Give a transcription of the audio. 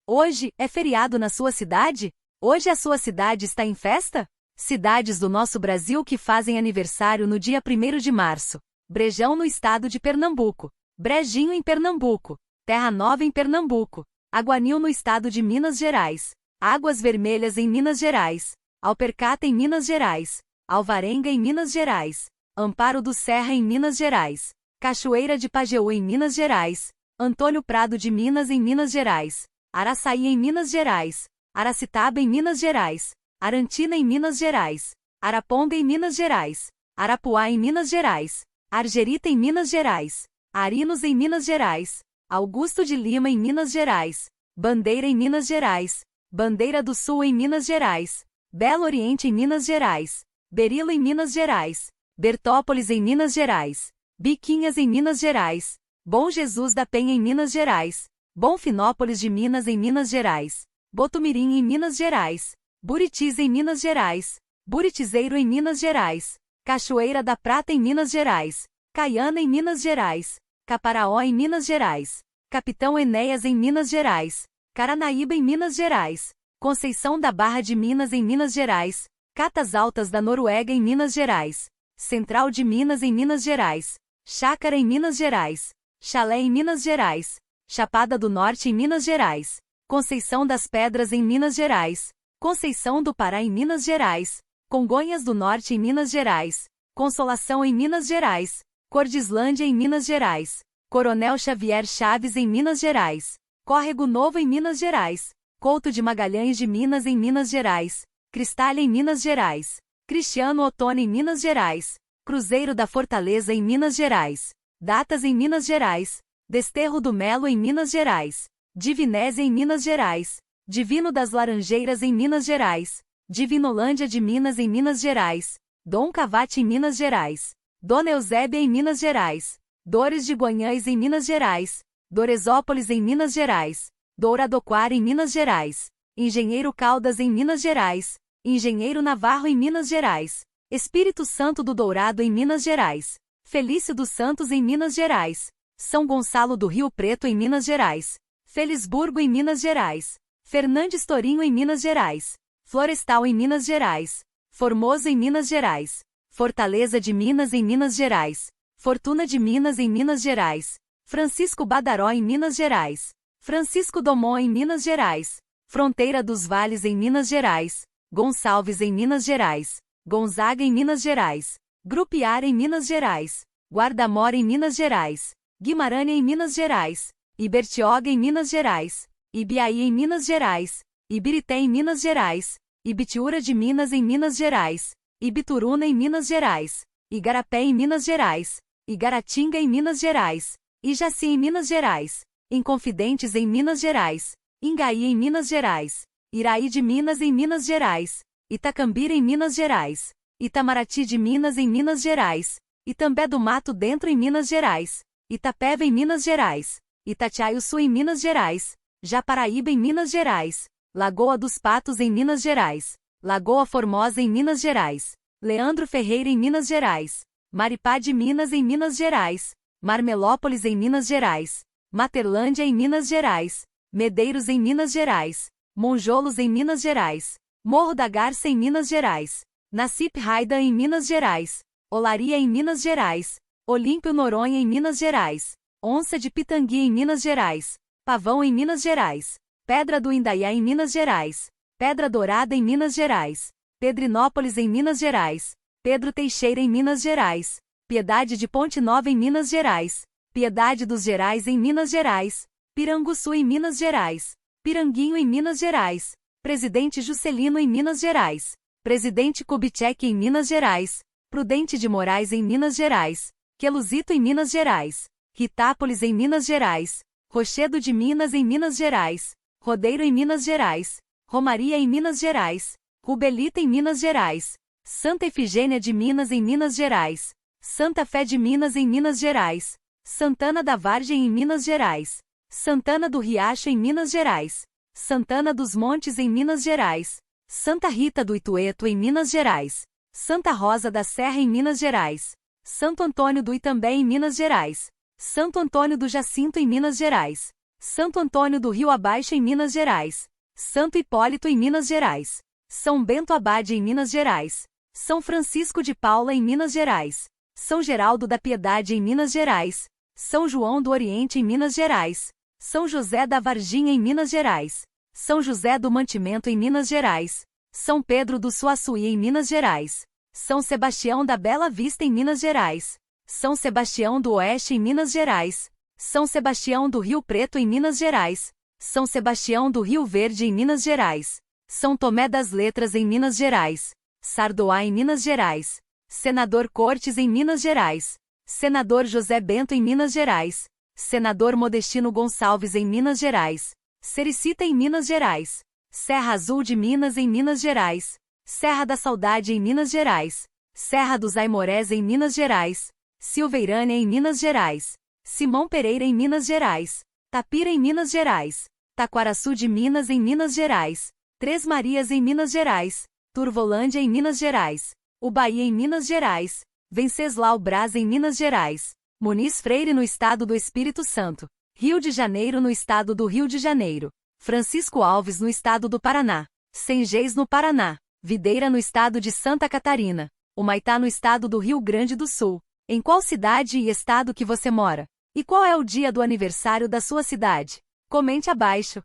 Hoje, é feriado na sua cidade? Hoje a sua cidade está em festa? Cidades do nosso Brasil que fazem aniversário no dia 1º de março. Brejão no estado de Pernambuco. Brejinho em Pernambuco. Terra Nova em Pernambuco. Aguanil no estado de Minas Gerais. Águas Vermelhas em Minas Gerais. Alpercata em Minas Gerais. Alvarenga em Minas Gerais. Amparo do Serra em Minas Gerais. Cachoeira de Pajeú em Minas Gerais. Antônio Prado de Minas em Minas Gerais. Araçaí em Minas Gerais. Aracitaba em Minas Gerais. Arantina em Minas Gerais. Araponga em Minas Gerais. Arapuá em Minas Gerais. Argerita em Minas Gerais. Arinos em Minas Gerais. Augusto de Lima em Minas Gerais. Bandeira em Minas Gerais. Bandeira do Sul em Minas Gerais. Belo Oriente em Minas Gerais. Berilo em Minas Gerais. Bertópolis em Minas Gerais. Biquinhas em Minas Gerais. Bom Jesus da Penha em Minas Gerais. Bonfinópolis de Minas em Minas Gerais. Botumirim em Minas Gerais. Buritis em Minas Gerais. Buritizeiro em Minas Gerais. Cachoeira da Prata em Minas Gerais. Caiana em Minas Gerais. Caparaó em Minas Gerais. Capitão Enéas em Minas Gerais. Caranaíba em Minas Gerais. Conceição da Barra de Minas em Minas Gerais. Catas Altas da Noruega em Minas Gerais. Central de Minas em Minas Gerais. Chácara em Minas Gerais. Chalé em Minas Gerais. Chapada do Norte em Minas Gerais. Conceição das Pedras em Minas Gerais. Conceição do Pará em Minas Gerais. Congonhas do Norte em Minas Gerais. Consolação em Minas Gerais. Cordislândia em Minas Gerais. Coronel Xavier Chaves em Minas Gerais. Córrego Novo em Minas Gerais. Couto de Magalhães de Minas em Minas Gerais. Cristália em Minas Gerais. Cristiano Ottoni em Minas Gerais. Cruzeiro da Fortaleza em Minas Gerais. Datas em Minas Gerais. Desterro do Melo em Minas Gerais. Divinésia em Minas Gerais. Divino das Laranjeiras em Minas Gerais. Divinolândia de Minas em Minas Gerais. Dom Cavate em Minas Gerais. Dona Eusébia em Minas Gerais. Dores de Guanhães em Minas Gerais. Doresópolis em Minas Gerais. Douradoquara em Minas Gerais. Engenheiro Caldas em Minas Gerais. Engenheiro Navarro em Minas Gerais. Espírito Santo do Dourado em Minas Gerais. Felício dos Santos em Minas Gerais. São Gonçalo do Rio Preto em Minas Gerais. Felisburgo em Minas Gerais. Fernandes Torinho em Minas Gerais. Florestal em Minas Gerais. Formoso em Minas Gerais. Fortaleza de Minas em Minas Gerais. Fortuna de Minas em Minas Gerais. Francisco Badaró em Minas Gerais. Francisco Domon em Minas Gerais. Fronteira dos Vales em Minas Gerais. Gonçalves em Minas Gerais. Gonzaga em Minas Gerais. Grupiar em Minas Gerais. Guarda-Mor em Minas Gerais. Guimarães em Minas Gerais. Ibertioga em Minas Gerais. Ibiaí em Minas Gerais. Ibirité em Minas Gerais. Ibitiúra de Minas em Minas Gerais. Ibituruna em Minas Gerais. Igarapé em Minas Gerais. Igaratinga em Minas Gerais. Ijaci em Minas Gerais. Inconfidentes em Minas Gerais. Ingaí em Minas Gerais. Iraí de Minas em Minas Gerais. Itacambira em Minas Gerais. Itamaraty de Minas em Minas Gerais. Itambé do Mato Dentro em Minas Gerais. Itapeva em Minas Gerais. Itatiaiuçu em Minas Gerais. Japaraíba em Minas Gerais. Lagoa dos Patos em Minas Gerais. Lagoa Formosa em Minas Gerais. Leandro Ferreira em Minas Gerais. Maripá de Minas em Minas Gerais. Marmelópolis em Minas Gerais. Materlândia em Minas Gerais. Medeiros em Minas Gerais. Monjolos em Minas Gerais. Morro da Garça em Minas Gerais. Nassip Raida em Minas Gerais. Olaria em Minas Gerais. Olímpio Noronha em Minas Gerais. Onça de Pitangui em Minas Gerais. Pavão em Minas Gerais. Pedra do Indaiá em Minas Gerais. Pedra Dourada em Minas Gerais. Pedrinópolis em Minas Gerais. Pedro Teixeira em Minas Gerais. Piedade de Ponte Nova em Minas Gerais. Piedade dos Gerais em Minas Gerais. Piranguçu em Minas Gerais. Piranguinho em Minas Gerais. Presidente Juscelino em Minas Gerais. Presidente Kubitschek em Minas Gerais. Prudente de Moraes em Minas Gerais. Queluzito em Minas Gerais. Ritápolis em Minas Gerais. Rochedo de Minas em Minas Gerais. Rodeiro em Minas Gerais. Romaria em Minas Gerais. Rubelita em Minas Gerais. Santa Efigênia de Minas em Minas Gerais. Santa Fé de Minas em Minas Gerais. Santana da Vargem em Minas Gerais. Santana do Riacho em Minas Gerais. Santana dos Montes em Minas Gerais. Santa Rita do Itueto em Minas Gerais. Santa Rosa da Serra em Minas Gerais. Santo Antônio do Itambé em Minas Gerais. Santo Antônio do Jacinto em Minas Gerais. Santo Antônio do Rio Abaixo em Minas Gerais. Santo Hipólito em Minas Gerais. São Bento Abade em Minas Gerais. São Francisco de Paula em Minas Gerais. São Geraldo da Piedade em Minas Gerais. São João do Oriente em Minas Gerais. São José da Varginha em Minas Gerais. São José do Mantimento em Minas Gerais. São Pedro do Suaçuí em Minas Gerais. São Sebastião da Bela Vista em Minas Gerais. São Sebastião do Oeste em Minas Gerais. São Sebastião do Rio Preto em Minas Gerais. São Sebastião do Rio Verde em Minas Gerais. São Tomé das Letras em Minas Gerais. Sardoá em Minas Gerais. Senador Cortes em Minas Gerais. Senador José Bento em Minas Gerais. Senador Modestino Gonçalves em Minas Gerais. Sericita em Minas Gerais. Serra Azul de Minas em Minas Gerais. Serra da Saudade em Minas Gerais. Serra dos Aimorés em Minas Gerais. Silveirânia em Minas Gerais. Simão Pereira em Minas Gerais. Tapira em Minas Gerais. Taquaraçu de Minas em Minas Gerais. Três Marias em Minas Gerais. Turvolândia em Minas Gerais. Ubaí em Minas Gerais. Venceslau Braz em Minas Gerais. Muniz Freire no estado do Espírito Santo. Rio de Janeiro no estado do Rio de Janeiro. Francisco Alves no estado do Paraná. Sengés no Paraná. Videira no estado de Santa Catarina. Humaitá no estado do Rio Grande do Sul. Em qual cidade e estado que você mora? E qual é o dia do aniversário da sua cidade? Comente abaixo.